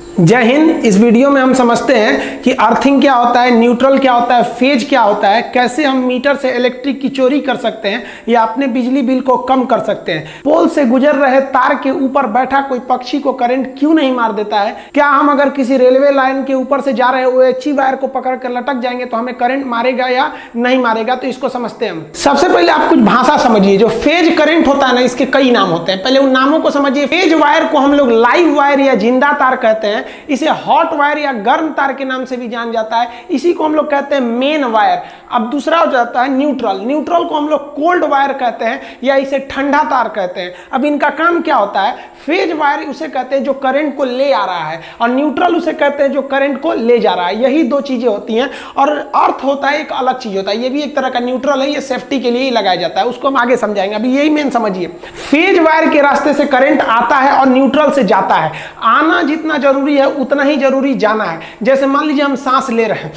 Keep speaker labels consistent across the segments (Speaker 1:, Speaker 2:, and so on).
Speaker 1: जय हिंद। इस वीडियो में हम समझते हैं कि अर्थिंग क्या होता है, न्यूट्रल क्या होता है, फेज क्या होता है, कैसे हम मीटर से इलेक्ट्रिक की चोरी कर सकते हैं या अपने बिजली बिल को कम कर सकते हैं। पोल से गुजर रहे तार के ऊपर बैठा कोई पक्षी को करंट क्यों नहीं मार देता है। क्या हम अगर किसी रेलवे लाइन के ऊपर से जा रहे OHE वायर को पकड़ कर लटक जाएंगे तो हमें करंट मारेगा या नहीं मारेगा। तो इसको समझते हैं हम। सबसे पहले आप कुछ भाषा समझिए। जो फेज करंट होता है ना, इसके कई नाम होते हैं। पहले उन नामों को समझिए। फेज वायर को हम लोग लाइव वायर या जिंदा तार कहते हैं। इसे हॉट वायर या गर्म तार के नाम से भी जान जाता है। इसी को हम लोग कहते हैं मेन वायर। अब दूसरा हो जाता है न्यूट्रल। न्यूट्रल को हम लोग कोल्ड वायर कहते हैं या इसे ठंडा तार कहते हैं। अब इनका काम क्या होता है। फेज वायर उसे कहते हैं जो करंट को ले आ रहा है और न्यूट्रल उसे कहते हैं जो करंट को ले जा रहा है। यही दो चीजें होती हैं और अर्थ होता है एक अलग चीज होता है। ये भी एक तरह का न्यूट्रल है, ये सेफ्टी के लिए ही लगाया जाता है। उसको हम आगे समझाएंगे। अभी यही मेन समझिए। फेज वायर के रास्ते से करंट आता है और न्यूट्रल से जाता है। आना जितना जरूरी है उतना ही जरूरी जाना है। जैसे मान लीजिए हम सांस ले रहे हैं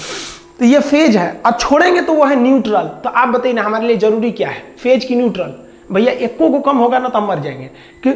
Speaker 1: तो ये फेज है और छोड़ेंगे तो वो है न्यूट्रल। तो आप बताइए ना हमारे लिए जरूरी क्या है, फेज की न्यूट्रल। भैया एको को कम होगा ना तो हम मर जाएंगे। कि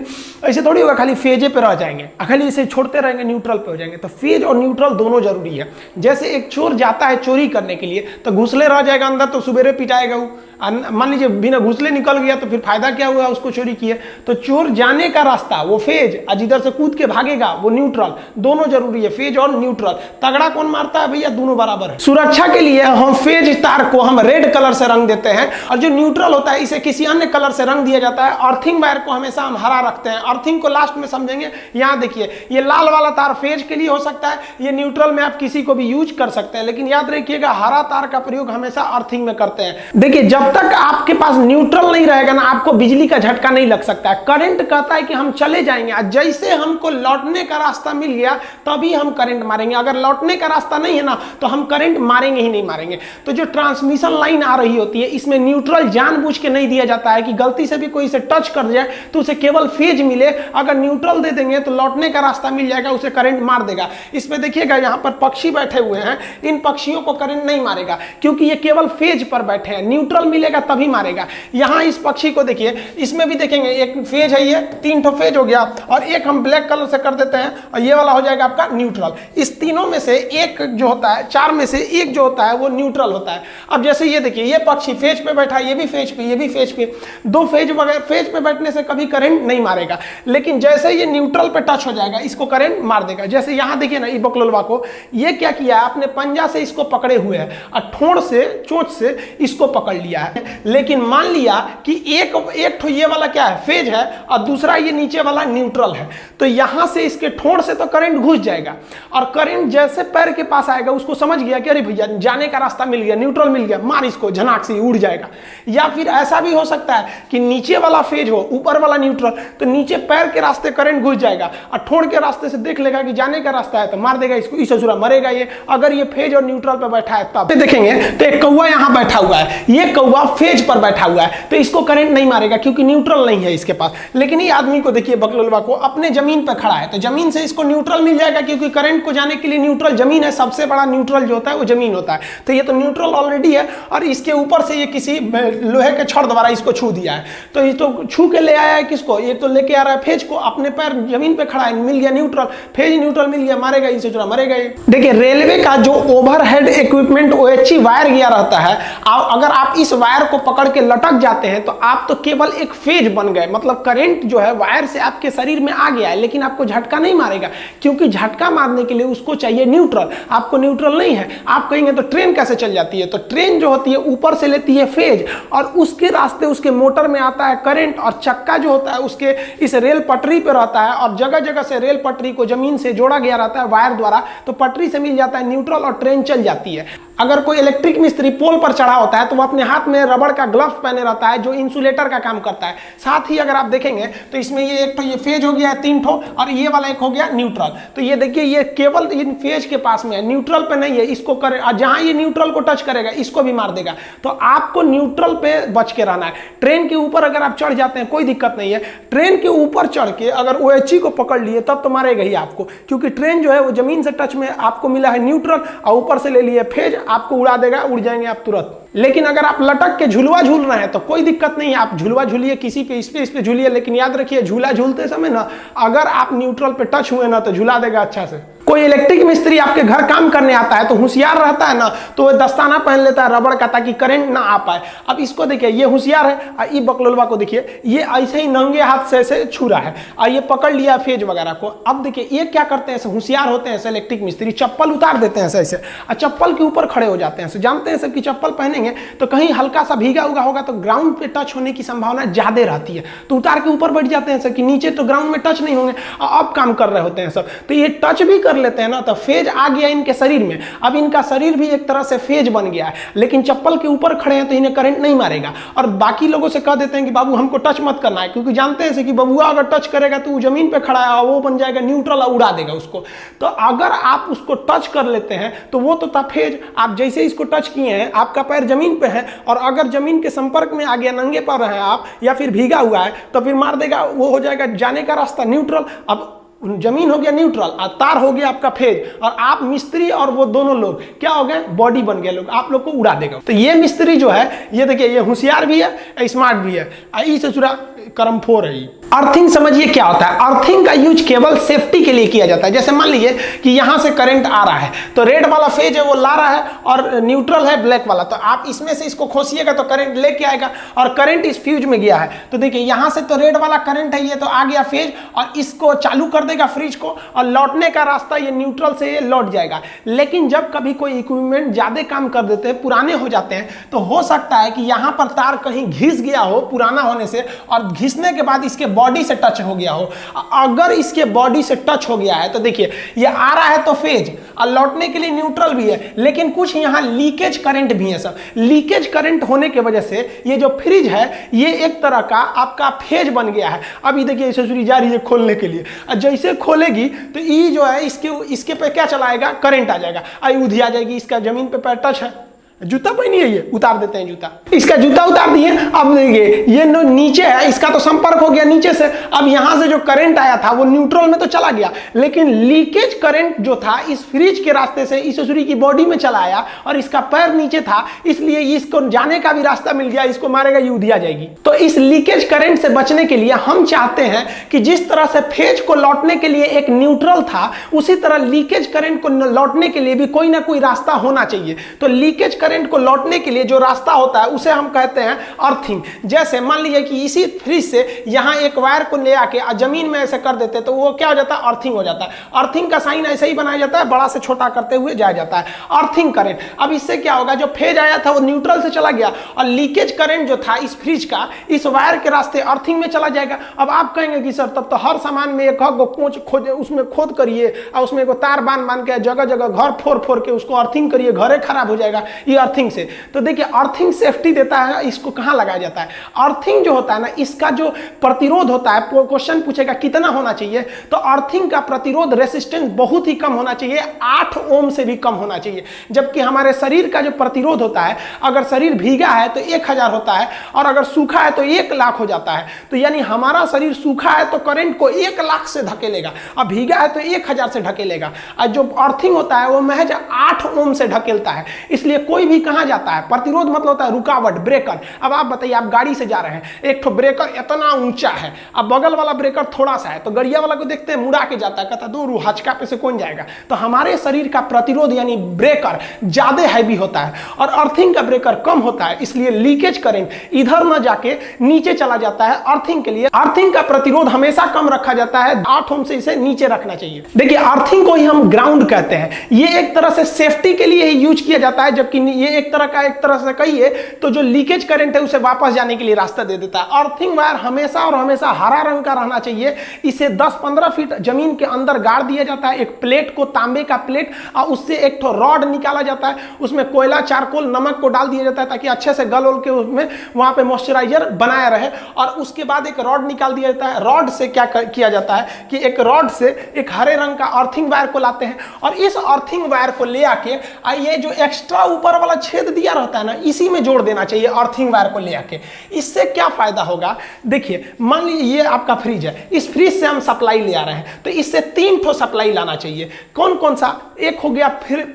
Speaker 1: ऐसे थोड़ी होगा खाली फेजे पे रह जाएंगे, खाली इसे छोड़ते रहेंगे न्यूट्रल पे हो जाएंगे। तो फेज और न्यूट्रल दोनों जरूरी है। जैसे एक चोर जाता है चोरी करने के लिए तो घुसले रह जाएगा अंदर तो सुबेरे पिटाएगा वो। मान लीजिए बिना घुसले निकल गया तो फिर फायदा क्या हुआ, उसको चोरी किए। तो चोर जाने का रास्ता वो फेज, आज इधर से कूद के भागेगा वो न्यूट्रल। दोनों जरूरी है, फेज और न्यूट्रल। तगड़ा कौन मारता है भैया, दोनों बराबर है। सुरक्षा के लिए हम फेज तार को हम रेड कलर से रंग देते हैं और जो न्यूट्रल होता है इसे किसी अन्य कलर से रंग दिया जाता है। अर्थिंग वायर को हमेशा हम हरा रखते हैं। अर्थिंग को लास्ट में समझेंगे। यहाँ देखिए ये लाल वाला तार फेज के लिए हो सकता है, ये न्यूट्रल में आप किसी को भी यूज कर सकते हैं, लेकिन याद रखिएगा हरा तार का प्रयोग हमेशा अर्थिंग में करते हैं। देखिए जब तक आपके पास न्यूट्रल नहीं रहेगा ना, आपको बिजली का झटका नहीं लग सकता है। करंट कहता है कि हम चले जाएंगे, जैसे हमको लौटने का रास्ता मिल गया तभी हम करंट मारेंगे। अगर लौटने का रास्ता नहीं है ना तो हम करंट मारेंगे ही नहीं मारेंगे। तो जो ट्रांसमिशन लाइन आ रही होती है इसमें न्यूट्रल जानबूझ के नहीं दिया जाता है कि गलती से भी कोई इसे टच कर जाए तो उसे केवल फेज मिले। अगर न्यूट्रल दे देंगे तो लौटने का रास्ता मिल जाएगा, उसे करंट मार देगा। इसमें देखिएगा यहाँ पर पक्षी बैठे हुए हैं, इन पक्षियों को करंट नहीं मारेगा क्योंकि ये केवल फेज पर बैठे हैं। न्यूट्रल मिलेगा तभी मारेगा। यहाँ इस पक्षी को देखिए, इसमें भी देखेंगे एक फेज है, ये 3 ठो फेज हो गया और एक हम ब्लैक कलर से कर देते हैं और ये वाला हो जाएगा आपका न्यूट्रल। इस तीनों में से एक जो होता है, 4 में से एक जो होता है वो न्यूट्रल होता है। अब जैसे ये देखिए ये पक्षी फेज पे बैठा है, ये भी फेज पे, ये भी फेज पे। दो फेज वगैरह फेज पे बैठने से कभी करंट नहीं मारेगा, लेकिन जैसे ये न्यूट्रल पे टच हो जाएगा इसको करंट मार देगा। जैसे यहाँ देखिए ना, ये बकलोलवा को ये क्या किया है, अपने पंजा से इसको पकड़े हुए है और ठोड़ से चोंच से इसको पकड़ लिया है। लेकिन मान लिया कि एक ठो ये वाला क्या है, फेज है और दूसरा ये नीचे वाला न्यूट्रल है। तो यहां से इसके ठोड़ से तो करंट घुस जाएगा और करंट जैसे पैर के पास आएगा उसको समझ गया कि अरे भैया जाने का रास्ता मिल गया, न्यूट्रल मिल गया, मार इसको, झनाक से उड़ जाएगा। या फिर ऐसा भी हो सकता है कि नीचे वाला फेज हो, ऊपर वाला न्यूट्रल, तो नीचे पैर के रास्ते करंट घुस जाएगा और ठोड़ के रास्ते से देख लेगा कि जाने का रास्ता है तो मार देगा इसको, इस असुरा मरेगा ये। अगर ये फेज और न्यूट्रल पर बैठा है तब देखेंगे तो एक कौवा यहां बैठा हुआ है, ये कौवा फेज पर बैठा हुआ है तो इसको करंट नहीं मारेगा क्योंकि न्यूट्रल नहीं है इसके पास। लेकिन ये आदमी को देखिए, बकलोलवा को, अपने जमीन पर खड़ा है तो जमीन से इसको न्यूट्रल मिल जाएगा क्योंकि करंट को जाने के लिए न्यूट्रल जमीन है। सबसे बड़ा न्यूट्रल जो होता है वो जमीन होता है। तो ये तो न्यूट्रल ऑलरेडी है और इसके ऊपर से ये किसी लोहे के छड़ द्वारा इसको छू दिया है। तो ये तो छू के ले आया है किसको, ये तो लेके आ रहा है फेज को, अपने पैर जमीन पे खड़ा है, मिल गया न्यूट्रल, फेज न्यूट्रल मिल गया, मारेगा इसे, चुरा मरेगा ये। देखिए रेलवे का जो ओवरहेड इक्विपमेंट OHE वायर गया रहता है, अगर आप इस वायर को पकड़ के लटक जाते हैं तो आप तो केवल एक फेज बन गए। मतलब करंट जो है वायर से आपके शरीर में आ गया है लेकिन आपको झटका नहीं मारेगा क्योंकि झटका मारने के लिए उसको चाहिए न्यूट्रल। आपको न्यूट्रल नहीं है। आप कहेंगे तो ट्रेन कैसे चल जाती है, तो ट्रेन जो होती है ऊपर से लेती है फेज और उसके रास्ते उसके मोटर में आता है करंट और चक्का जो होता है उसके इस रेल पटरी पे रहता है और जगह जगह से रेल पटरी को जमीन से जोड़ा गया रहता है वायर द्वारा। तो पटरी से मिल जाता है न्यूट्रल और ट्रेन चल जाती है। अगर कोई इलेक्ट्रिक मिस्त्री पोल पर चढ़ा होता है तो वो अपने हाथ में रबड़ का ग्लव्स पहने रहता है जो इंसुलेटर का काम करता है। साथ ही अगर आप देखेंगे तो इसमें ये एक तो ये फेज हो गया है 3 ठो और ये वाला एक हो गया न्यूट्रल। तो ये देखिए ये केवल इन फेज के पास में है, न्यूट्रल पे नहीं है। इसको करे और जहां ये न्यूट्रल को टच करेगा इसको भी मार देगा। तो आपको न्यूट्रल पे बच के रहना है। ट्रेन के ऊपर अगर आप चढ़ जाते हैं कोई दिक्कत नहीं है। ट्रेन के ऊपर चढ़ के अगर OHE को पकड़ लिए तब तो मारेगा ही आपको, क्योंकि ट्रेन जो है वो जमीन से टच में आपको मिला है न्यूट्रल और ऊपर से ले लिए फेज, आपको उड़ा देगा, उड़ जाएंगे आप तुरंत। लेकिन अगर आप लटक के झुलवा झूल रहे हैं तो कोई दिक्कत नहीं है, आप झुलवा झूलिए, किसी पे इस पे झूलिए, लेकिन याद रखिए झूला झूलते समय ना अगर आप न्यूट्रल पे टच हुए ना तो झुला देगा अच्छा से। कोई इलेक्ट्रिक मिस्त्री आपके घर काम करने आता है तो होशियार रहता है ना, तो वो दस्ताना पहन लेता है रबड़ का ताकि करंट ना आ पाए। अब इसको देखिए, ये होशियार है, और ये बकलोलवा को देखिए, ये ऐसे ही नंगे हाथ से ऐसे छू रहा है और ये पकड़ लिया फेज वगैरह को। अब देखिए ये क्या करते हैं, ऐसे होशियार होते हैं ऐसे इलेक्ट्रिक मिस्त्री, चप्पल उतार देते हैं ऐसे और चप्पल के ऊपर खड़े हो जाते हैं। जानते हैं सब कि चप्पल पहनेंगे तो कहीं हल्का सा भीगा हुआ होगा तो ग्राउंड पे टच होने की संभावना ज्यादा रहती है, तो उतार के ऊपर बैठ जाते हैं सब कि नीचे तो ग्राउंड में टच नहीं होंगे। अब काम कर रहे होते हैं सब, तो ये टच भी कर लेते हैं ना तो फेज आ गया इनके शरीर में। अब इनका शरीर भी एक तरह से फेज बन गया है, लेकिन चप्पल के ऊपर खड़े हैं तो इन्हें करंट नहीं मारेगा। और बाकी लोगों से कह देते हैं कि बाबू हमको टच मत करना है, क्योंकि जानते हैं कि बबुआ अगर टच करेगा तो वो जमीन पे खड़ा है, वो बन जाएगा न्यूट्रल और उड़ा देगा उसको। तो अगर आप उसको टच कर लेते हैं तो वो तो था फेज, आप जैसे इसको टच किए हैं आपका पैर जमीन पे है और अगर जमीन के संपर्क में आ गया, नंगे पैर हैं आप या फिर भीगा हुआ है तो फिर मार देगा, वो हो जाएगा जाने का रास्ता न्यूट्रल। अब जमीन हो गया न्यूट्रल और तार हो गया आपका फेज, और आप मिस्त्री और वो दोनों लोग क्या हो गए, बॉडी बन गए लोग, आप लोग को उड़ा देगा। तो ये मिस्त्री जो है ये देखिए ये होशियार भी है, स्मार्ट भी है, इससे जुड़ा कर्मफोर है। अर्थिंग समझिए क्या होता है। अर्थिंग का यूज केवल सेफ्टी के लिए किया जाता है। जैसे मान लीजिए कि यहां से करंट आ रहा है तो रेड वाला फेज है वो ला रहा है और न्यूट्रल है ब्लैक वाला, तो आप इसमें से इसको खोसिएगा तो करंट लेके आएगा और करंट इस फ्यूज में गया है। तो देखिए यहां से तो रेड वाला करंट है, ये तो आ गया फेज और इसको चालू कर देगा फ्रिज को और लौटने का रास्ता ये न्यूट्रल से ये लौट जाएगा। लेकिन जब कभी कोई इक्विपमेंट ज्यादा काम कर देते हैं, पुराने हो जाते हैं, तो हो सकता है कि यहां पर तार कहीं घिस गया हो पुराना होने से और घिसने के बाद इसके बॉडी से टच हो गया हो। अगर इसके बॉडी से टच हो गया है तो देखिए ये आ रहा है तो फेज और लौटने के लिए न्यूट्रल भी है, लेकिन कुछ यहां लीकेज करंट भी है। सब लीकेज करंट होने की वजह से ये जो फ्रिज है ये एक तरह का आपका फेज बन गया है। अभी देखिए इसे सूरी जा रही है खोलने के लिए, जैसे खोलेगी तो ये जो है इसके पे क्या चलाएगा, करंट आ जाएगा, आई उधिया जाएगी। इसका जमीन पे पैर टच है, जूता पहनी है, ये उतार देते हैं जूता, इसका जूता उतार दिए। अब देखिए ये नीचे है, इसका तो संपर्क हो गया नीचे से, अब यहां से जो करंट आया था वो न्यूट्रल में तो चला गया, लेकिन लीकेज करंट जो था इस फ्रिज के रास्ते से इस सूरी की बॉडी में चला आया और इसका पैर नीचे था, इसलिए इसको जाने का भी रास्ता मिल गया, इसको मारेगा, ये उधिया जाएगी। तो इस लीकेज करंट से बचने के लिए हम चाहते हैं कि जिस तरह से फेज को लौटने के लिए एक न्यूट्रल था, उसी तरह लीकेज करंट को लौटने के लिए भी कोई ना कोई रास्ता होना चाहिए। तो लीकेज करंट को लौटने के लिए जो रास्ता होता है उसे हम कहते हैं अर्थिंग। जैसे मान लीजिए कि इसी फ्रिज से यहां एक वायर को ले आके जमीन में ऐसे कर देते तो वो क्या हो जाता है, अर्थिंग हो जाता है। अर्थिंग का साइन ऐसे ही बनाया जाता है, बड़ा से छोटा करते हुए जाया जाता है, अर्थिंग करंट। अब इससे क्या होगा, जो फेज आया था वो न्यूट्रल से चला गया और लीकेज करंट जो था इस फ्रिज का इस वायर के रास्ते अर्थिंग में चला जाएगा। अब आप कहेंगे कि सर तब तो हर सामान में एक उसमें खोद करिए और उसमें एक तार बांध के जगह जगह घर फोड़ के उसको अर्थिंग करिए, घरे खराब हो जाएगा। ये अर्थिंग से, तो देखिए अर्थिंग सेफ्टी देता है, इसको कहां लगाया जाता है। अर्थिंग जो होता है ना, इसका जो प्रतिरोध होता है, क्वेश्चन पूछेगा कितना होना चाहिए, तो अर्थिंग का प्रतिरोध रेसिस्टेंस बहुत ही कम होना चाहिए, 8 ओम से भी कम होना चाहिए। जबकि हमारे शरीर का जो प्रतिरोध होता है, अगर शरीर भीगा है तो 1000 होता है और अगर सूखा है तो 1 लाख हो जाता है। तो यानी हमारा शरीर सूखा है तो करंट को 1 लाख से धकेलेगा और भीगा है तो 1000 से ढकेलेगा, और जो अर्थिंग होता है वो महज 8 ओम से ढकेलता है। इसलिए कोई भी कहां जाता है, प्रतिरोध मतलब होता है रुकावट, ब्रेकर। अब आप बताइए, आप गाड़ी से जा रहे हैं, एक तो ब्रेकर इतना ऊंचा है, अब बगल वाला ब्रेकर थोड़ा सा है, तो गड़िया वाला को देखते हैं मुड़ा के जाता है, कहता दूर हचका पे से कौन जाएगा। तो हमारे शरीर का प्रतिरोध यानी ब्रेकर ज्यादा हैवी होता है और अर्थिंग का ब्रेकर कम होता है, इसलिए लीकेज करंट इधर न जाके नीचे चला जाता है। अर्थिंग के लिए अर्थिंग का प्रतिरोध हमेशा कम रखा जाता है, 8 ओम से इसे नीचे रखना चाहिए। देखिए अर्थिंग को ही हम ग्राउंड कहते हैं, ये एक तरह से सेफ्टी के लिए ही यूज किया जाता है, जबकि ये एक तरह से कहिए तो जो लीकेज करंट है उसे वापस जाने के लिए रास्ता दे देता है। अर्थिंग वायर हमेशा और हमेशा हरा रंग का रहना चाहिए। इसे 10-15 फीट जमीन के अंदर गाड़ दिया जाता है, एक प्लेट को, तांबे का प्लेट, और उससे एक तो रॉड निकाला जाता है, उसमें कोयला, चारकोल, नमक को डाल दिया जाता है ताकि अच्छे से गल के उसमें वहां पे मॉइस्चराइजर बनाया रहे। और उसके बाद एक रॉड निकाल दिया जाता है। रॉड से क्या किया जाता है कि एक रॉड से एक हरे रंग का अर्थिंग वायर को लाते हैं और इस अर्थिंग वायर को ले आके ये जो एक्स्ट्रा ऊपर वाला छेद दिया रहता है ना, इसी में जोड़ देना चाहिए अर्थिंग वायर को ले आके। इससे क्या फायदा होगा, देखिए मान लीजिए ये आपका फ्रिज है, इस फ्रिज से हम सप्लाई ले आ रहे हैं, तो इससे 3 ठो सप्लाई लाना चाहिए। कौन कौन सा, एक हो गया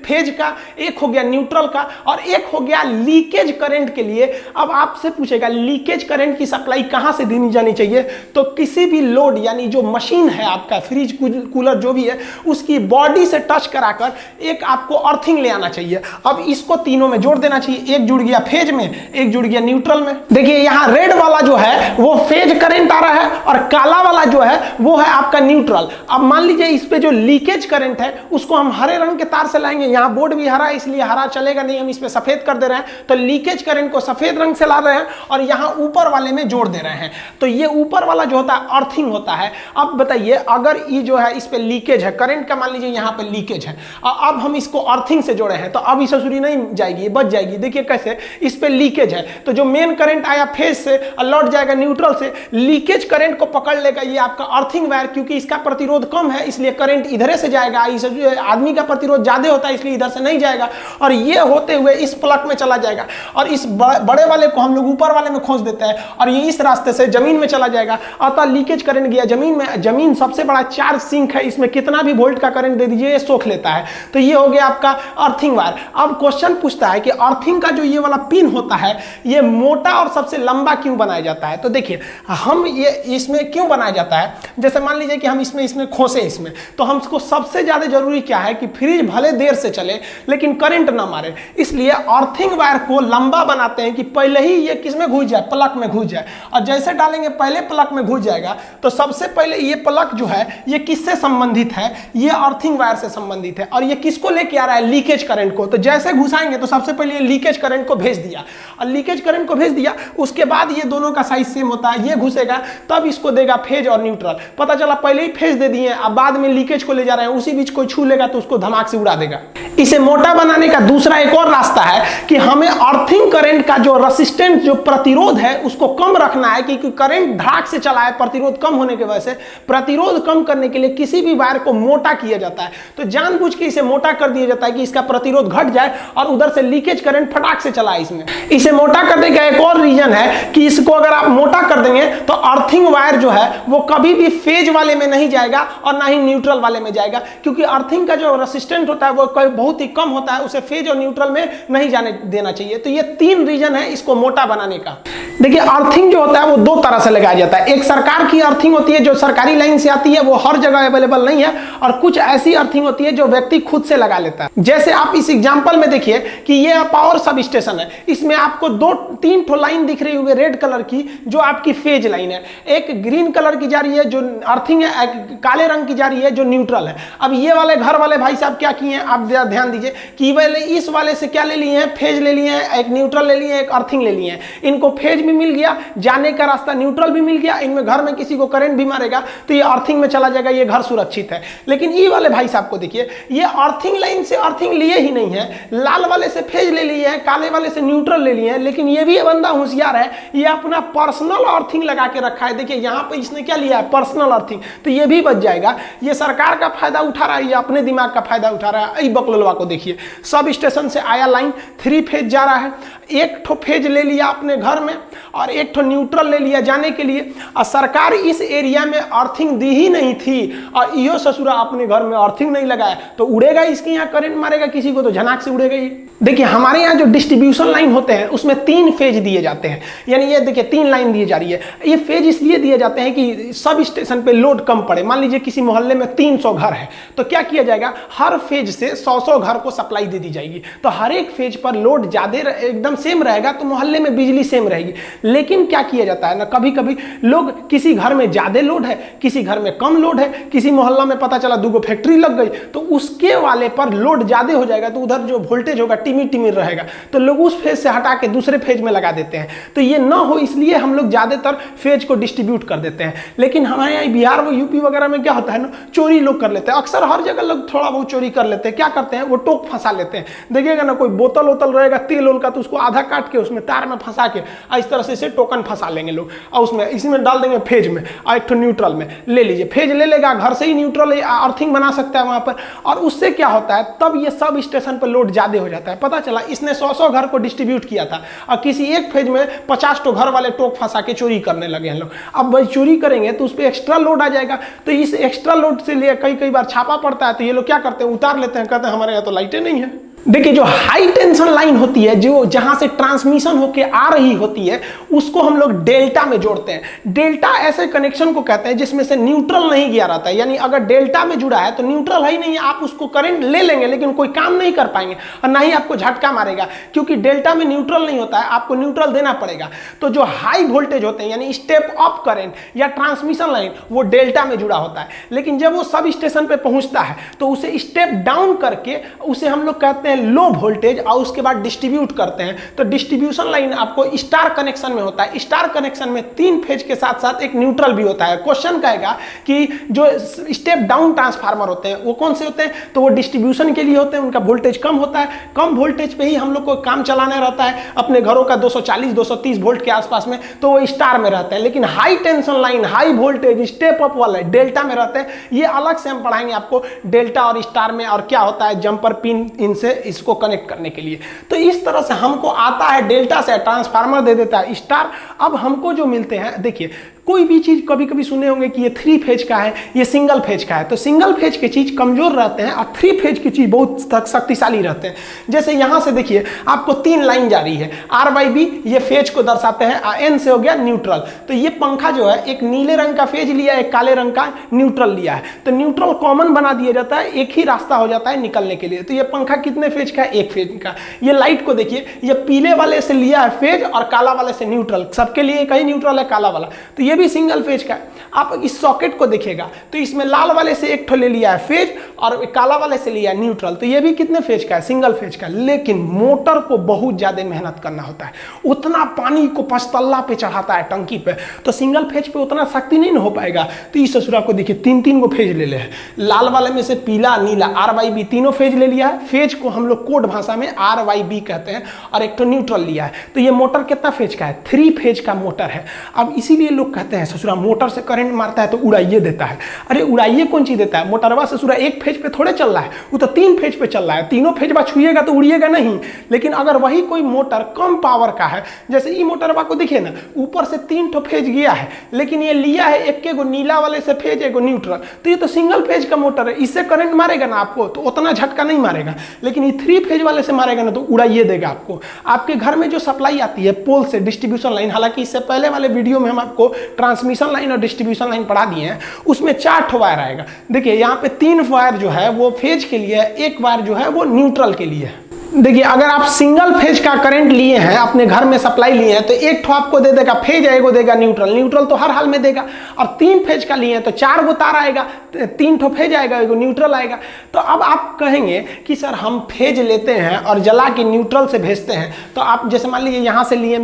Speaker 1: फेज का, एक हो गया न्यूट्रल का, और एक हो गया लीकेज करंट के लिए। अब आपसे पूछेगा लीकेज करंट की सप्लाई कहां से देनी जानी चाहिए, तो किसी भी लोड यानी जो मशीन है आपका फ्रिज कूलर जो भी है उसकी बॉडी से टच कराकर एक आपको अर्थिंग ले आना चाहिए। अब इसको तीनों में जोड़ देना चाहिए, एक जुड़ गया फेज में, एक जुड़ गया न्यूट्रल में। देखिए यहां रेड वाला जो है वो फेज करंट आ रहा है और काला वाला जो है वो है आपका न्यूट्रल। अब मान लीजिए इस पे जो लीकेज करंट है उसको हम हरे रंग के तार से लाएंगे, यहां बोर्ड भी हरा है इसलिए हरा चलेगा नहीं, हम इस पे सफेद कर दे रहे हैं, तो लीकेज करंट को सफेद रंग से ला रहे हैं और यहां ऊपर वाले में जोड़ दे रहे हैं। तो ये ऊपर वाला जो होता है अर्थिंग होता है। अब बताइए अगर ये जो है इस पे लीकेज है करंट का, मान लीजिए यहां पे लीकेज है, अब हम इसको अर्थिंग से जोड़े हैं तो अब ये ससुरी नहीं जाएगी, बच जाएगी। देखिए कैसे, इस पे लीकेज है तो जो मेन करंट आया फेज से और लौट जाएगा न्यूट्रल से, लीकेज करंट को पकड़ लेगा ये आपका अर्थिंग वायर, क्योंकि इसका प्रतिरोध कम है इसलिए करंट इधर से जाएगा, इस आदमी का प्रतिरोध ज्यादा होता है इसलिए इधर से नहीं जाएगा, और ये होते हुए इस प्लग में चला जाएगा और इस बड़े वाले को हम लोग ऊपर वाले में खोस देते हैं और ये इस रास्ते से जमीन में चला जाएगा। अतः लीकेज करंट गया जमीन में, जमीन सबसे बड़ा चार्ज सिंक है, इसमें कितना भी वोल्ट का करंट दे दीजिए ये सोख लेता है। तो ये हो गया आपका अर्थिंग वायर। अब क्वेश्चन पूछता है कि अर्थिंग का जो ये वाला पिन होता है ये मोटा और सबसे लंबा क्यों बनाया जाता है, तो देखिए हम ये इसमें क्यों बनाया जाता है, जैसे मान लीजिए कि हम इसमें खोसे इसमें, तो हमको सबसे ज्यादा जरूरी क्या है कि फ्रिज भले देर से चले लेकिन करंट ना मारे, इसलिए अर्थिंग वायर को लंबा बनाते हैं कि पहले ही ये किसमें घुस जाए, प्लग में घुस जाए, और जैसे डालेंगे पहले प्लग में घुस जाएगा तो सबसे पहले ये प्लग जो है ये किससे संबंधित है, ये अर्थिंग वायर से संबंधित है, और ये किसको लेके आ रहा है, लीकेज करंट को। तो जैसे घुसाएंगे तो सबसे पहले ये लीकेज करंट को भेज दिया, और लीकेज करंट को भेज दिया उसके बाद ये दोनों का साइज सेम होता है, ये घुसेगा तब इसको देगा फेज और न्यूट्रल। पता चला पहले ही फेज दे दिए अब बाद में लीकेज को ले जा रहे हैं, उसी बीच कोई छू लेगा तो उसको धमाक से उड़ा देगा। इसे मोटा बनाने का दूसरा एक और रास्ता है कि हमें अर्थिंग करंट का जो रेसिस्टेंस जो प्रतिरोध है उसको कम रखना है, क्योंकि करंट धड़ाक से चला है, प्रतिरोध कम होने की वजह से प्रतिरोध कम करने के लिए किसी भी वायर को मोटा किया जाता है। तो जानबूझ के इसे मोटा कर दिया जाता है कि इसका प्रतिरोध घट जाए और उधर से लीकेज करंट फटाक से चला इसमें। इसे मोटा करने का एक और रीजन है कि इसको अगर आप मोटा कर देंगे तो अर्थिंग वायर जो है वो कभी भी फेज वाले में नहीं जाएगा और ना ही न्यूट्रल वाले में जाएगा, क्योंकि अर्थिंग का जो रेसिस्टेंस होता है वो बहुत ही कम होता है, उसे फेज और न्यूट्रल में नहीं जाने देना चाहिए। तो ये 3 रीजन है इसको मोटा बनाने का। देखिए अर्थिंग जो होता है वो 2 तरह से लगाया जाता है, एक सरकार की अर्थिंग होती है जो सरकारी लाइन से आती है, वो हर जगह अवेलेबल नहीं है, और कुछ ऐसी अर्थिंग होती है जो व्यक्ति खुद से लगा लेता है। जैसे आप इस एग्जांपल में देखिए कि ये पावर सब स्टेशन है, इसमें आपको 2-3 ठो लाइन दिख रही होगी रेड कलर की जो आपकी फेज लाइन है, एक ग्रीन कलर की जा रही है जो अर्थिंग है, एक काले रंग की जा रही है जो न्यूट्रल है। अब ये वाले घर वाले भाई साहब क्या किए हैं, आप ध्यान दीजिए कि वाले इस वाले से क्या ले लिए हैं, फेज ले लिए हैं, एक न्यूट्रल ले लिए हैं, एक अर्थिंग ले लिए हैं। इनको फेज भी मिल गया, जाने का रास्ता न्यूट्रल भी मिल गया, इनमें घर में किसी को करंट भी मारेगा तो ये अर्थिंग में चला जाएगा, ये घर सुरक्षित है। लेकिन ये वाले भाई साहब को देखिए, ये अर्थिंग लाइन से अर्थिंग लिए ही नहीं है, लाल वाले से फेज ले लिए हैं, काले वाले से न्यूट्रल ले लिए हैं, लेकिन ये भी बंदा होशियार है, ये अपना पर्सनल अर्थिंग लगा के रखा है। देखिए यहाँ पे इसने क्या लिया है, पर्सनल अर्थिंग, तो ये भी बच जाएगा। ये सरकार का फायदा उठा रहा है, ये अपने दिमाग का फायदा उठा रहा है। बकलोलवा को देखिए, सब स्टेशन से आया लाइन 3 फेज जा रहा है, एक ठो फेज ले लिया अपने घर में और एक ठो न्यूट्रल ले लिया जाने के लिए, और सरकार इस एरिया में अर्थिंग दी ही नहीं थी और यो ससुरा अपने घर में अर्थिंग नहीं लगाया तो उड़ेगा, इसके यहाँ करंट मारेगा किसी को तो झनाक से उड़ेगा ही। देखिए हमारे यहाँ जो डिस्ट्रीब्यूशन लाइन होते हैं उसमें 3 फेज दिए जाते हैं, यानी ये देखिए 3 लाइन दी जा रही है। ये फेज इसलिए दिए जाते हैं कि सब स्टेशन पे लोड कम पड़े। मान लीजिए किसी मोहल्ले में 300 घर है तो क्या किया जाएगा, हर फेज से 100-100 घर को सप्लाई दे दी जाएगी, तो हर एक फेज पर लोड ज्यादा एकदम सेम रहेगा तो मोहल्ले में बिजली सेम रहेगी। लेकिन क्या किया जाता है ना, कभी कभी लोग किसी घर में ज्यादा लोड है, किसी घर में कम लोड है, किसी मोहल्ला में पता चला 2 फैक्ट्री लग गई तो उसके वाले पर लोड ज्यादा हो जाएगा तो उधर जो वोल्टेज होगा टिमिर टिमिर रहेगा, तो लोग उस फेज से हटा के दूसरे फेज में लगा देते हैं। तो ये ना हो इसलिए हम लोग ज्यादातर फेज को डिस्ट्रीब्यूट कर देते हैं। लेकिन हमारे यहाँ बिहार व यूपी वगैरह में क्या होता है ना, चोरी लोग कर लेते हैं, अक्सर हर जगह लोग थोड़ा बहुत चोरी कर लेते हैं। क्या करते हैं, वो टोक फंसा लेते हैं। देखिएगा ना कोई बोतल वोतल रहेगा तेल ओल का तो उसको आधा काट के उसमें तार में फंसा के इस तरह से इसे टोकन फंसा लेंगे लोग, और उसमें इसी में डाल देंगे फेज में और एक तो न्यूट्रल में ले लीजिए, फेज ले लेगा, घर से ही न्यूट्रल अर्थिंग बना सकता है वहां पर। और उससे क्या होता है, तब ये सब स्टेशन पर लोड ज्यादा हो जाता है। पता चला इसने 100 घर को डिस्ट्रीब्यूट किया था और किसी एक फेज में 50 तो घर वाले टोक फंसा के चोरी करने लगे हैं लोग। अब भाई चोरी करेंगे तो उस पर एक्स्ट्रा लोड आ जाएगा, तो इस एक्स्ट्रा लोड से लिए कई बार छापा पड़ता है, तो ये लोग क्या करते हैं, उतार लेते हैं, कहते हैं हमारे यहाँ तो लाइटें नहीं है। देखिए जो हाई टेंशन लाइन होती है, जो जहां से ट्रांसमिशन होके आ रही होती है, उसको हम लोग डेल्टा में जोड़ते हैं। डेल्टा ऐसे कनेक्शन को कहते हैं जिसमें से न्यूट्रल नहीं गया रहता है, यानी अगर डेल्टा में जुड़ा है तो न्यूट्रल है ही नहीं है, आप उसको करंट ले लेंगे लेकिन कोई काम नहीं कर पाएंगे और ना ही आपको झटका मारेगा, क्योंकि डेल्टा में न्यूट्रल नहीं होता है, आपको न्यूट्रल देना पड़ेगा। तो जो हाई वोल्टेज होते हैं यानी स्टेप अप करंट या ट्रांसमिशन लाइन, वो डेल्टा में जुड़ा होता है। लेकिन जब वो सब स्टेशन पे पहुंचता है तो उसे स्टेप डाउन करके उसे हम लोग कहते हैं लो वोल्टेज, और उसके बाद डिस्ट्रीब्यूट करते हैं। तो डिस्ट्रीब्यूशन लाइन आपको स्टार कनेक्शन में होता है। स्टार कनेक्शन में 3 फेज के साथ साथ एक न्यूट्रल भी होता है। क्वेश्चन कहेगा कि जो स्टेप डाउन ट्रांसफार्मर होते हैं वो कौन से होते हैं, तो वो डिस्ट्रीब्यूशन के लिए होते हैं, उनका वोल्टेज कम होता है। कम वोल्टेज पे ही हम लोग को काम चलाना रहता है अपने घरों का 240-230 वोल्ट के आसपास में, तो वो स्टार में रहते हैं। लेकिन high tension line, high voltage, step up वाले डेल्टा में रहते हैं। ये अलग से हम पढ़ाएंगे आपको डेल्टा और स्टार में, और क्या होता है जंपर पिन इनसे इसको कनेक्ट करने के लिए। तो इस तरह से हमको आता है डेल्टा से ट्रांसफार्मर दे देता है स्टार। अब हमको जो मिलते हैं, देखिए कोई भी चीज कभी कभी सुने होंगे कि ये 3 फेज का है, ये सिंगल फेज का है, तो सिंगल फेज की चीज कमजोर रहते हैं और 3 फेज की चीज बहुत शक्तिशाली रहते हैं। जैसे यहां से देखिए आपको 3 लाइन जा रही है, आर बाई बी, ये फेज को दर्शाते हैं, एन से हो गया न्यूट्रल। तो ये पंखा जो है एक नीले रंग का फेज लिया है, एक काले रंग का न्यूट्रल लिया है, तो न्यूट्रल कॉमन बना दिया जाता है, एक ही रास्ता हो जाता है निकलने के लिए। तो ये पंखा कितने फेज का है, 1 फेज का। ये लाइट को देखिए, ये पीले वाले से लिया है फेज और काला वाले से न्यूट्रल, सबके लिए एक ही न्यूट्रल है काला वाला, तो ये भी सिंगल फेज का है। आप इस सॉकेट को देखिएगा तो इसमें लाल वाले से एक ठो ले लिया है फेज और काला वाले से लिया है न्यूट्रल, तो ये भी कितने फेज का है, सिंगल फेज का। लेकिन मोटर को बहुत ज्यादा मेहनत करना होता है, उतना पानी को 5 तल्ला पे चढ़ाता है टंकी पे, तो सिंगल फेज पे उतना शक्ति नहीं हो पाएगा। तो इस ससुरा को देखिए 3-3 को फेज ले ले है, लाल वाले में से पीला, नीला, आर वाई बी तीनों फेज ले लिया है। फेज को हम लोग कोड भाषा में आर वाई बी कहते हैं, और एक तो न्यूट्रल लिया है। तो ये मोटर कितना फेज का है, 3 फेज का मोटर है। अब इसीलिए लोग कहते हैं ससुरा मोटर से करंट मारता है तो उड़ाइए देता है। अरे उड़ाइए कौन चीज देता है, मोटरवा ससुरा 1 फेज पे थोड़े चल रहा है, वो तो 3 फेज पे चल रहा है, तीनों फेज बा छुएगा तो उड़िएगा नहीं। लेकिन अगर वही कोई मोटर कम पावर का है, जैसे ये मोटरवा को देखिए ना, ऊपर से 3 ठो फेज गया है, लेकिन ये लिया है एक गो नीला वाले से फेज, एक न्यूट्रल, तो ये तो सिंगल फेज का मोटर है, इससे करंट मारेगा ना आपको तो उतना झटका नहीं मारेगा। लेकिन ये 3 फेज वाले से मारेगा ना तो उड़ाइए देगा आपको। आपके घर में जो सप्लाई आती है पोल से, डिस्ट्रीब्यूशन लाइन, हालांकि इससे पहले वाले वीडियो में हम आपको ट्रांसमिशन लाइन और डिस्ट्रीब्यूशन लाइन पढ़ा दिए हैं, उसमें 4 ठो वायर आएगा। देखिए यहाँ पे 3 वायर जो है वो फेज के लिए है, 1 वायर जो है वो न्यूट्रल के लिए है। देखिए अगर आप सिंगल फेज का करंट लिए हैं, अपने घर में सप्लाई लिए हैं, तो 1 ठो आपको दे देगा फेज, एगो देगा न्यूट्रल, न्यूट्रल तो हर हाल में देगा। और 3 फेज का लिए हैं तो 4 गो तार आएगा, 3 ठो फेज आएगा, एगो न्यूट्रल आएगा। तो अब आप कहेंगे कि सर हम फेज लेते हैं और जला के न्यूट्रल से भेजते हैं, तो आप जैसे मान लीजिए यहाँ से लिए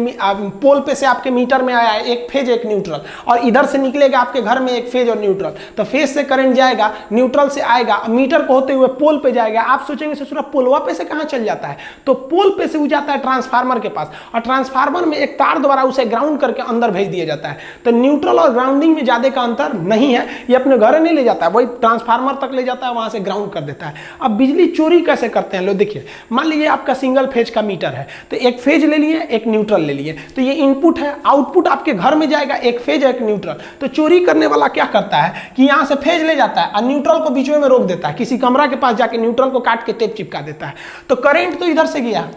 Speaker 1: पोल पे से आपके मीटर में आया है 1 फेज 1 न्यूट्रल, और इधर से निकलेगा आपके घर में 1 फेज और न्यूट्रल, तो फेज से करंट जाएगा, न्यूट्रल से आएगा, मीटर को होते हुए पोल पे जाएगा। आप सोचेंगे ससुरा पोलवा पे से कहाँ चल जाता है, तो पोल पे से जाता है ट्रांसफार्मर के पास, और ट्रांसफार्मर में एक तार द्वारा उसे ग्राउंड करके अंदर भेज दिया जाता है। तो न्यूट्रल और ग्राउंडिंग में ज्यादा का अंतर नहीं है, ये अपने घर नहीं ले जाता है, वही ट्रांसफार्मर तक ले जाता है, वहां से ग्राउंड कर देता है। अब बिजली चोरी कैसे करते हैं लोग, देखिए मान लीजिए आपका सिंगल फेज का मीटर है, तो 1 फेज ले लिए, 1 न्यूट्रल ले लिए, तो ये इनपुट है, आउटपुट आपके घर में जाएगा 1 फेज 1 न्यूट्रल। तो चोरी करने वाला क्या करता है कि यहाँ से फेज ले जाता है और न्यूट्रल को बीच में रोक देता है, किसी कमरा के पास जाके न्यूट्रल को काट के टेप चिपका देता है। तो करंट तो इधर से गया,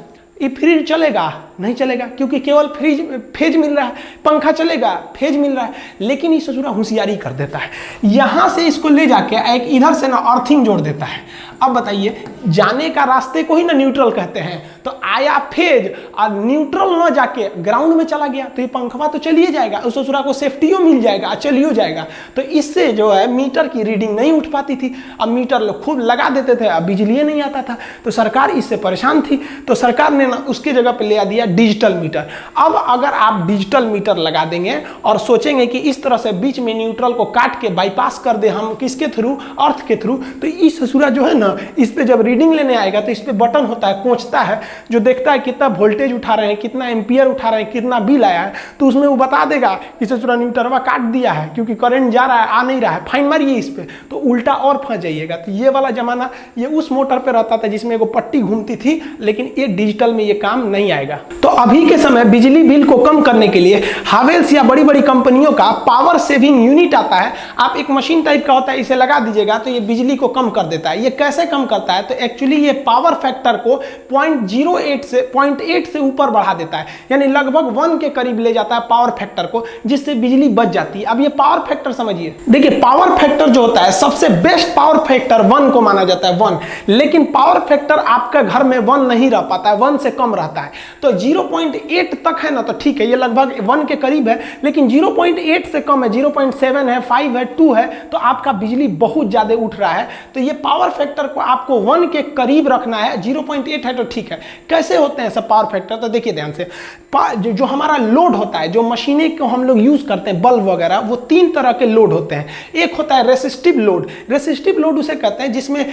Speaker 1: ये फ्रिज चलेगा नहीं चलेगा, क्योंकि केवल फेज मिल रहा है, पंखा चलेगा फेज मिल रहा है। लेकिन ये ससुरा होशियारी कर देता है, यहां से इसको ले जाके एक इधर से ना अर्थिंग जोड़ देता है। अब बताइए, जाने का रास्ते को ही ना न्यूट्रल कहते हैं, तो आया फेज और न्यूट्रल ना जाके ग्राउंड में चला गया, तो ये पंखवा तो चलिए जाएगा, उस ससुरा को सेफ्टियो मिल जाएगा, चलियो जाएगा। तो इससे जो है मीटर की रीडिंग नहीं उठ पाती थी। अब मीटर लोग खूब लगा देते थे, अब बिजली नहीं आता था, तो सरकार इससे परेशान थी, तो सरकार ने ना उसकी जगह पे ले दिया डिजिटल मीटर। अब अगर आप डिजिटल मीटर लगा देंगे और सोचेंगे कि इस तरह से बीच में न्यूट्रल को काट के बाईपास कर दे हम, किसके थ्रू, अर्थ के थ्रू, तो इस ससुरा जो है ना, इस पे जब रीडिंग लेने आएगा तो इस पे बटन होता है, कोंचता है, जो देखता है कितना वोल्टेज उठा रहे हैं, कितना एम्पियर उठा रहे हैं, कितना बिल आया है, तो उसमें वो बता देगा कि ससुरा न्यूटरवा काट दिया है क्योंकि करंट जा रहा है, आ नहीं रहा है, फाइन मारिए इस पे, तो उल्टा और फंस जाइएगा। तो ये वाला जमाना ये उस मोटर पे रहता था जिसमें एगो पट्टी घूमती थी, लेकिन ये डिजिटल में ये काम नहीं आएगा। तो अभी के समय बिजली बिल को कम करने के लिए हावेल्स या बड़ी बड़ी कंपनियों का पावर सेविंग यूनिट आता है। आप एक मशीन टाइप का होता है, इसे लगा दीजिएगा तो ये बिजली को कम कर देता है। ये कैसे कम करता है? तो एक्चुअली ये पावर फैक्टर को 0.8 से ऊपर बढ़ा देता है, यानी लगभग 1 के करीब ले जाता है पावर फैक्टर को, जिससे बिजली बच जाती है। अब ये पावर फैक्टर समझिए, देखिए पावर फैक्टर जो होता है सबसे बेस्ट पावर फैक्टर 1 को माना जाता है, 1। लेकिन पावर फैक्टर आपके घर में 1 नहीं रह पाता है, 1 से कम रहता है। तो 0.8 तक है ना तो ठीक है, ये लगभग 1 के करीब है। लेकिन 0.8 से कम है, 0.7 है, 5 है, 2 है, तो आपका बिजली बहुत ज्यादा उठ रहा है। तो ये पावर फैक्टर को आपको 1 के करीब रखना है। 0.8 है तो ठीक है। कैसे होते हैं सब पावर फैक्टर? तो देखिए ध्यान से, जो हमारा लोड होता है, जो मशीनें को हम लोग यूज करते हैं, बल्ब वगैरह, वो 3 तरह के लोड होते हैं। एक होता है रेसिस्टिव लोड। रेसिस्टिव लोड उसे कहते हैं जिसमें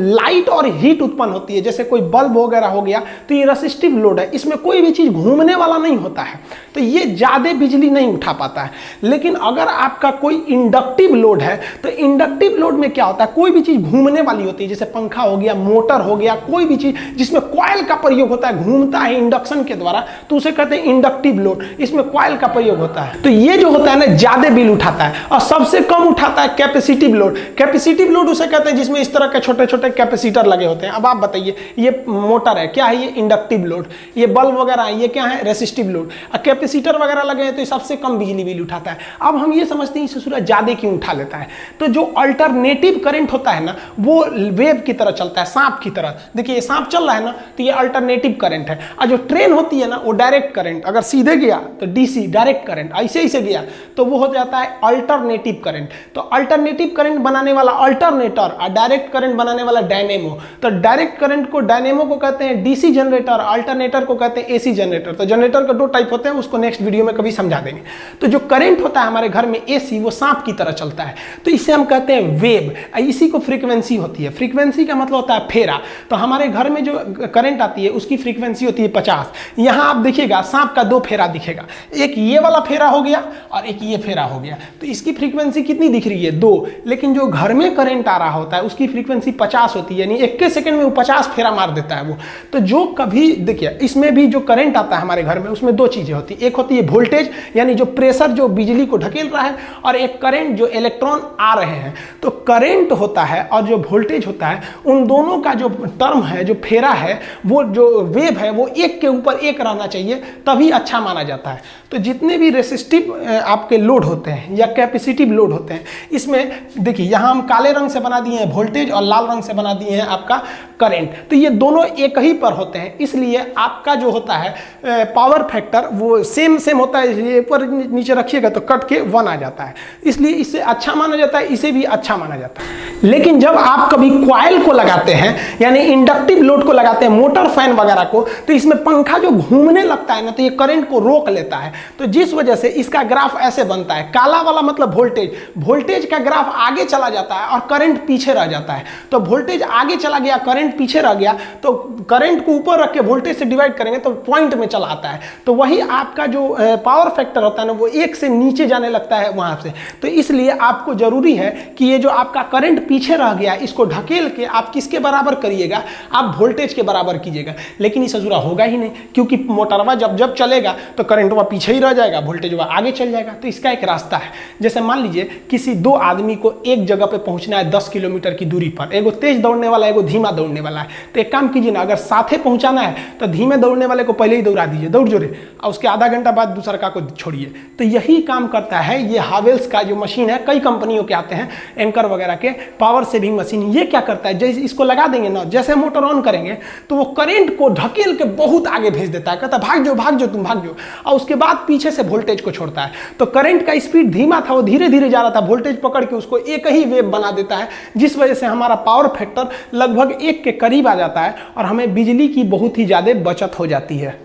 Speaker 1: लाइट और हीट उत्पन्न होती है, जैसे कोई बल्ब वगैरह हो गया तो ये रेसिस्टिव लोड है। इसमें कोई भी चीज घूमने वाला नहीं होता है, तो ये ज्यादा बिजली नहीं उठा पाता है। लेकिन अगर आपका कोई इंडक्टिव लोड है, तो इंडक्टिव लोड में क्या होता है, कोई भी चीज घूमने वाली होती है, जैसे पंखा हो गया, मोटर हो गया, कोई भी चीज जिसमें कॉइल का प्रयोग होता है, घूमता है इंडक्शन के द्वारा, तो उसे कहते हैं इंडक्टिव लोड। इसमें कॉइल का प्रयोग होता है। तो ये जो होता है ना ज्यादा बिल उठाता है। और सबसे कम उठाता है कैपेसिटिव लोड। कैपेसिटिव लोड उसे कहते हैं जिसमें इस तरह के छोटे छोटे कैपेसिटर लगे होते हैं। अब आप बताइए, ये मोटर है, क्या है? ये इंडक्टिव लोड। ये बल्ब वगैरह है, ये क्या है? Resistive load. और कैपेसिटर वगैरह लगे हैं तो ये सबसे कम बिजली बिल उठाता है। अब हम ये समझते हैं ससुरा ज्यादा क्यों उठा लेता है। तो जो अल्टरनेटिव करंट होता है ना, वो वेव की तरह चलता है, सांप की तरह। देखिए ये सांप चल रहा है ना, तो ये अल्टरनेटिव करंट है। और जो ट्रेन होती है ना, वो डायरेक्ट करंट, अगर सीधे गया तो डीसी डायरेक्ट करंट, ऐसे ही से गया तो वो हो जाता है अल्टरनेटिव करंट। तो अल्टरनेटिव करंट बनाने वाला अल्टरनेटर और डायरेक्ट करंट बनाने वाला डायनेमो। तो डायरेक्ट करंट को, डायनेमो को कहते हैं डीसी जनरेटर, अल्टरनेटर को कहते हैं एसी जनरेटर। तो जनरेटर का 2 टाइप होते हैं, उसको नेक्स्ट वीडियो में कभी समझा देंगे। तो जो करंट होता है हमारे घर में एसी, वो सांप की तरह चलता है, तो इसे हम कहते हैं वेव। इसी को फ्रीक्वेंसी होती है। फ्रीक्वेंसी का मतलब होता है फेरा। तो हमारे घर में जो करंट आती है उसकी फ्रीक्वेंसी होती है 50। यहां आप देखिएगा सांप का 2 फेरा दिखेगा, एक ये वाला फेरा हो गया और एक ये फेरा हो गया। तो इसकी फ्रीक्वेंसी कितनी दिख रही है? 2। लेकिन जो घर में करंट आ रहा होता है उसकी फ्रीक्वेंसी 50 होती है, यानी 1 सेकंड में वो 50 फेरा मार देता है वो। तो जो कभी देखिए, इसमें भी जो करंट आता है हमारे घर में, उसमें 2 चीजें होती है। एक होती है वोल्टेज, यानी जो प्रेशर जो बिजली को ढकेल रहा है, और एक करंट जो इलेक्ट्रॉन आ रहे हैं। तो करंट होता है और जो वोल्टेज होता है, उन दोनों का जो टर्म है, जो फेरा है, वो जो वेव है, वो 1 के ऊपर 1 रहना चाहिए, तभी अच्छा माना जाता है। तो जितने भी रेसिस्टिव आपके लोड होते हैं या कैपेसिटिव लोड होते हैं, इसमें देखिए यहाँ हम काले रंग से बना दिए हैं वोल्टेज और लाल रंग से बना दिए हैं आपका करंट। तो ये दोनों एक ही पर होते हैं, इसलिए आपका जो होता है पावर फैक्टर वो सेम होता है। इसलिए ऊपर नीचे रखिएगा तो कट के 1 आ जाता है, इसलिए इससे अच्छा माना जाता है, इसे भी अच्छा माना जाता है। लेकिन जब आप कभी कॉइल को लगाते हैं, यानी इंडक्टिव लोड को लगाते हैं, मोटर फैन वगैरह को, तो इसमें पंखा जो घूमने लगता है ना, तो ये करंट को रोक लेता है। तो जिस वजह से इसका ग्राफ ऐसे बनता है। काला वाला मतलब वोल्टेज, वोल्टेज का ग्राफ आगे चला जाता है और करंट पीछे रह जाता है। तो वोल्टेज आगे चला गया, करंट पीछे रह गया, तो करंट को ऊपर रख के वोल्टेज से डिवाइड करेंगे तो पॉइंट में चला आता है। तो वही आपका जो पावर फैक्टर होता है ना, वो 1 से नीचे जाने लगता है वहां से। तो इसलिए आपको जरूरी है कि ये जो आपका करंट पीछे रह गया, इसको ढकेल के आप किसके बराबर करिएगा? आप वोल्टेज के बराबर कीजिएगा। लेकिन इस अधूरा होगा ही नहीं, क्योंकि मोटरवा जब चलेगा तो करंटवा पीछे ही रह जाएगा, वोल्टेजवा आगे चल जाएगा। तो इसका एक रास्ता है। जैसे मान लीजिए किसी 2 आदमी को एक जगह पे पहुंचना है 10 किलोमीटर की दूरी पर, एगो तेज दौड़ने वाला, एगो धीमा दौड़ने वाला है। तो एक काम कीजिए ना, अगर साथे पहुंचाना है तो धीमे दौड़ने वाले को पहले ही दौड़ा दीजिए, दौड़ जोरे, और उसके आधा घंटा बाद दूसरा को छोड़िए। तो यही काम करता है ये हावेल्स का जो मशीन है। कई कंपनियों के आते हैं, एंकर वगैरह के पावर सेविंग मशीन। ये क्या करता है, जैसे इसको लगा देंगे ना, जैसे मोटर ऑन करेंगे तो वो करंट को ढकेल के बहुत आगे भेज देता है, कहता है भाग जाओ तुम भाग जाओ, और उसके बाद पीछे से वोल्टेज को छोड़ता है। तो करंट का स्पीड धीमा था, वो धीरे धीरे जा रहा था, वोल्टेज पकड़ के उसको एक ही वेव बना देता है, जिस वजह से हमारा पावर फैक्टर लगभग 1 के करीब आ जाता है और हमें बिजली की बहुत ही ज्यादा बचत हो जाती है।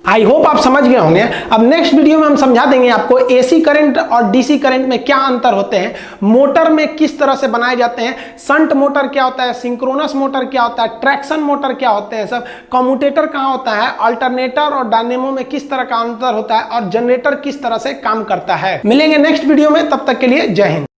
Speaker 1: आई होप आप समझ गए होंगे। अब नेक्स्ट वीडियो में हम समझा देंगे आपको एसी करंट और डीसी करंट में क्या अंतर होते हैं, मोटर में किस तरह से बनाए जाते हैं, शंट मोटर क्या होता है, सिंक्रोनस मोटर क्या होता है, ट्रैक्शन मोटर क्या होते हैं, सब कम्यूटेटर कहाँ होता है, अल्टरनेटर और डायनेमो में किस तरह का अंतर होता है और जनरेटर किस तरह से काम करता है। मिलेंगे नेक्स्ट वीडियो में, तब तक के लिए जय हिंद।